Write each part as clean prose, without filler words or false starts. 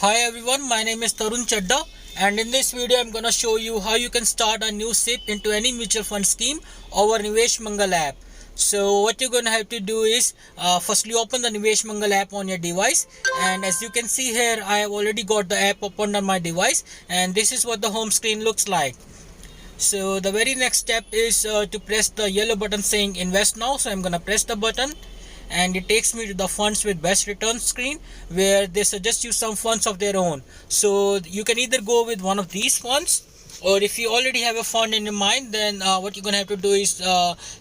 Hi everyone, my name is Tarun Chadda, and in this video I'm gonna show you how you can start a new SIP into any mutual fund scheme over Nivesh Mangal app. So what you're gonna have to do is firstly open the Nivesh Mangal app on your device, and as you can see here I have already got the app opened on my device, and this is what the home screen looks like. So the very next step is to press the yellow button saying invest now. So I'm gonna press the button, and it takes me to the funds with best return screen where they suggest you some funds of their own. So you can either go with one of these funds, or if you already have a fund in your mind, then what you're gonna have to do is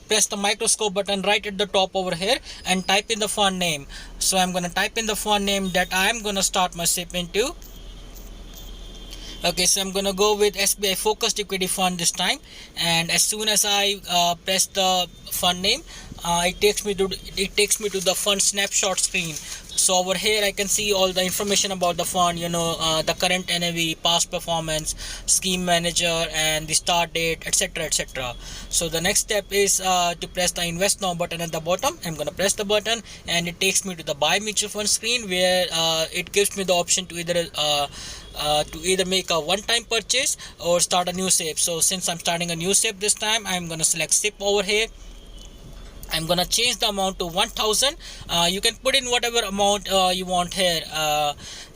press the microscope button right at the top over here and type in the fund name. So I'm gonna type in the fund name that I'm gonna start my SIP into. Okay, so I'm gonna go with SBI Focused Equity Fund this time, and as soon as I press the fund name, it takes me to the fund snapshot screen. So over here I can see all the information about the fund, the current NAV, past performance, scheme manager, and the start date, etc., etc. So the next step is to press the invest now button at the bottom. I'm gonna press the button, and it takes me to the buy mutual fund screen where it gives me the option to either make a one-time purchase or start a new SIP. So since I'm starting a new SIP this time, I'm gonna select SIP over here. I'm gonna change the amount to 1000. You can put in whatever amount you want here,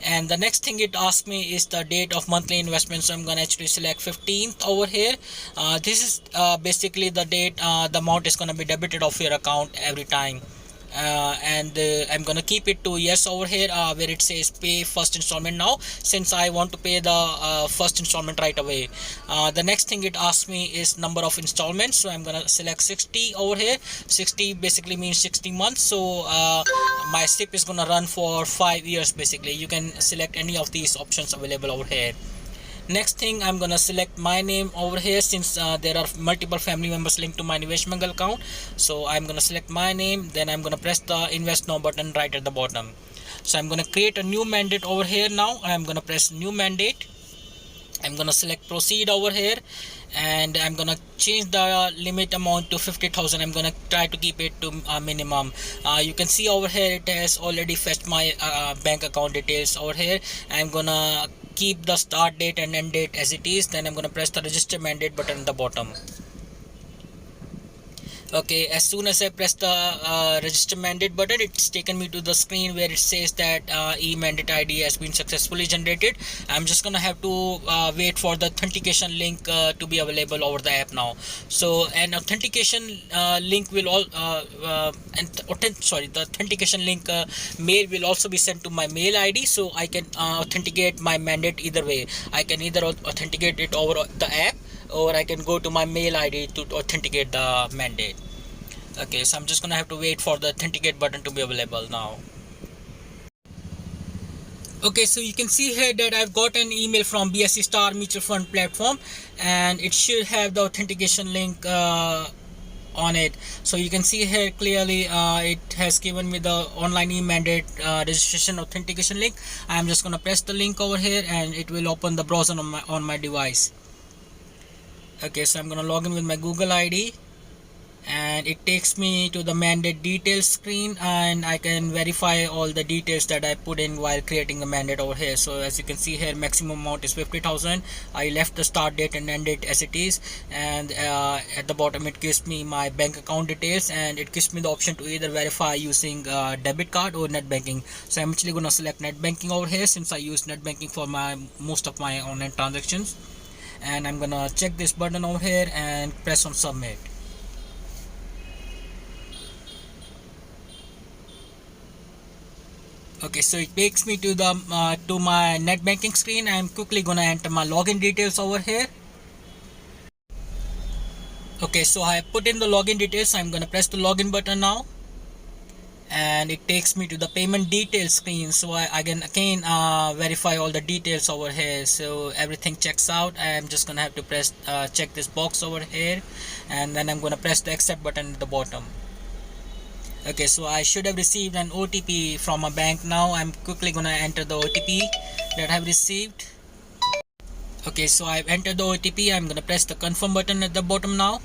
and the next thing it asks me is the date of monthly investment. So I'm gonna actually select 15th over here. This is basically the date the amount is gonna be debited off your account every time. And I'm gonna keep it to yes over here where it says pay first installment now, since I want to pay the first installment right away. The next thing it asks me is number of installments, so I'm gonna select 60 over here. 60 basically means 60 months, so my SIP is gonna run for 5 years. Basically you can select any of these options available over here. Next thing, I'm gonna select my name over here, since there are multiple family members linked to my Nivesh Mangal account. So I'm gonna select my name, then I'm gonna press the invest now button right at the bottom. So I'm gonna create a new mandate over here. Now I'm gonna press new mandate. I'm gonna select proceed over here, and I'm gonna change the limit amount to 50,000. I'm gonna try to keep it to minimum. You can see over here it has already fetched my bank account details over here. I'm gonna keep the start date and end date as it is. Then I'm gonna press the register mandate button at the bottom. Okay, as soon as I press the register mandate button, it's taken me to the screen where it says that e-mandate ID has been successfully generated. I'm just gonna have to wait for the authentication link to be available over the app now. So an authentication link will the authentication link mail will also be sent to my mail ID, so I can authenticate my mandate either way. I can either authenticate it over the app, or I can go to my mail ID to authenticate the mandate. Okay, so I'm just gonna have to wait for the authenticate button to be available now. Okay, so you can see here that I've got an email from BSC Star Mutual Fund platform, and it should have the authentication link on it. So you can see here clearly it has given me the online e-mandate registration authentication link. I'm just gonna press the link over here, and it will open the browser on my device. Okay, so I'm gonna log in with my Google ID, and it takes me to the mandate details screen, and I can verify all the details that I put in while creating the mandate over here. So as you can see here, maximum amount is 50,000. I left the start date and end date as it is, and at the bottom it gives me my bank account details, and it gives me the option to either verify using debit card or net banking. So I'm actually gonna select net banking over here, since I use net banking for most of my online transactions. And I'm gonna check this button over here and press on submit. Okay, so it takes me to my net banking screen. I'm quickly gonna enter my login details over here. Okay, so I put in the login details. I'm gonna press the login button now, and it takes me to the payment details screen. So I can again verify all the details over here. So everything checks out. I'm just gonna have to press check this box over here, and then I'm gonna press the accept button at the bottom. Okay, so I should have received an OTP from a bank now. I'm quickly gonna enter the OTP that I've received. Okay, so I've entered the OTP. I'm gonna press the confirm button at the bottom now.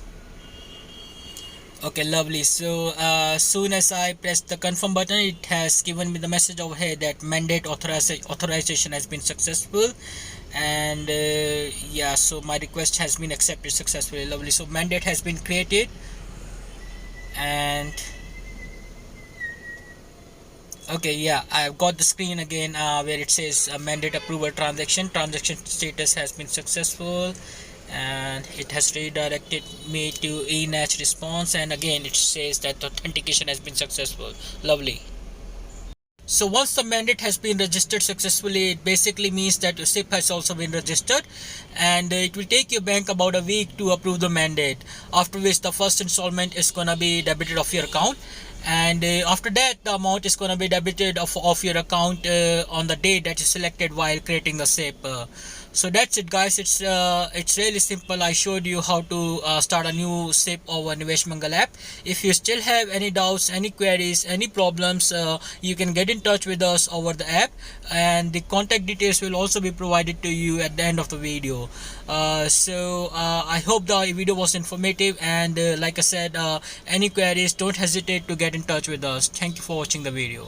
Okay, lovely. So soon as I press the confirm button, it has given me the message over here that mandate authorization has been successful. And yeah, so my request has been accepted successfully. Lovely. So mandate has been created. And okay, yeah, I've got the screen again where it says mandate approval transaction status has been successful, and it has redirected me to eNACH response, and again it says that authentication has been successful. Lovely. So once the mandate has been registered successfully, it basically means that your SIP has also been registered, and it will take your bank about a week to approve the mandate, after which the first installment is going to be debited off your account, and after that the amount is going to be debited off your account on the day that you selected while creating the SIP. So that's it, guys. It's really simple. I showed you how to start a new SIP over Nivesh Mangal app. If you still have any doubts, any queries, any problems, you can get in touch with us over the app, and the contact details will also be provided to you at the end of the video. I hope the video was informative, and like I said, any queries, don't hesitate to get in touch with us. Thank you for watching the video.